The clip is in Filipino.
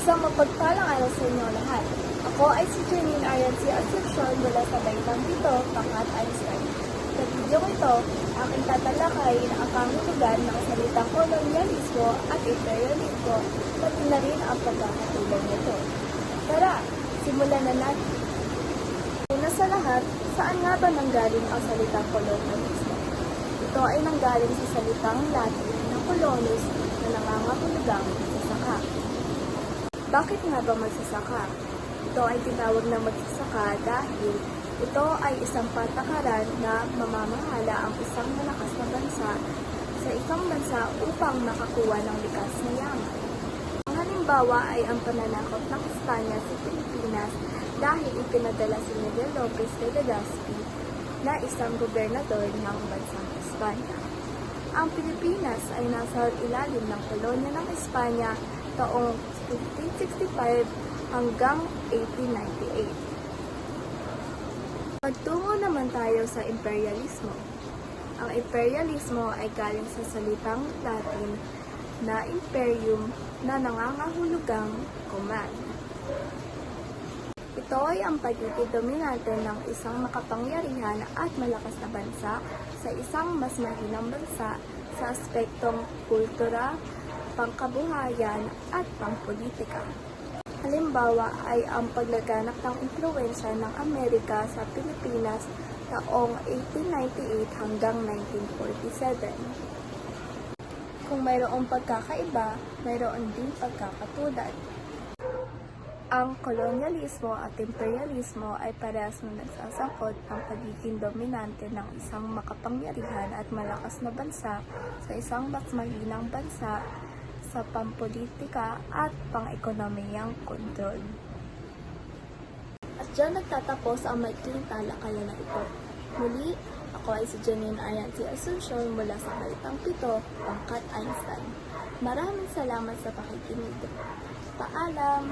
Isang mapagpalang araw sa inyo lahat. Ako ay si Janine Ariancy Asuncion mula sa Baitang Pito, Pangkat Einstein. Sa video ito, aking tatalakayin ang kahulugan ng salitang kolonyalismo at imperialismo, pati na rin ang pagkakatulong nito. Tara, simulan na natin. Una sa lahat, saan nga ba nanggaling ang salitang kolonyalismo? Ito ay nanggaling sa salitang Latin na colonus na nangangahulugang magsasaka. Bakit nga ba magsasaka? Ito ay tinawag na magsasaka dahil ito ay isang patakaran na mamamahala ang isang malakas na bansa sa isang bansa upang makakuha ng likas na yaman. Ang halimbawa ay ang pananakop ng Espanya sa Pilipinas dahil ipinadala si Miguel Lopez de Legazpi na isang gobernador ng bansang Espanya. Ang Pilipinas ay nasa ilalim ng kolonya ng Espanya taong 1565 hanggang 1898. Magtungo naman tayo sa imperialismo. Ang imperialismo ay galing sa salitang Latin na imperium na nangangahulugang command. Ito ay ang pagiging dominante ng isang makapangyarihan at malakas na bansa sa isang mas mahinang bansa sa aspektong kultura, pangkabuhayan at pangpolitika. Halimbawa ay ang paglaganap ng impluwensya ng Amerika sa Pilipinas taong 1898 hanggang 1947. Kung mayroong pagkakaiba, mayroon din pagkakatulad. Ang kolonyalismo at imperialismo ay parehas na nagsasangkot ng pagiging dominante ng isang makapangyarihan at malakas na bansa sa isang mas mahinang bansa sa pampolitika at pang-ekonomiyang kontrol. At dyan nagtatapos ang maikling talakayan na ito. Muli, ako ay si Janine Ariancy Asuncion mula sa Baitang Pito, Pangkat Einstein. Maraming salamat sa pakikinig. Paalam!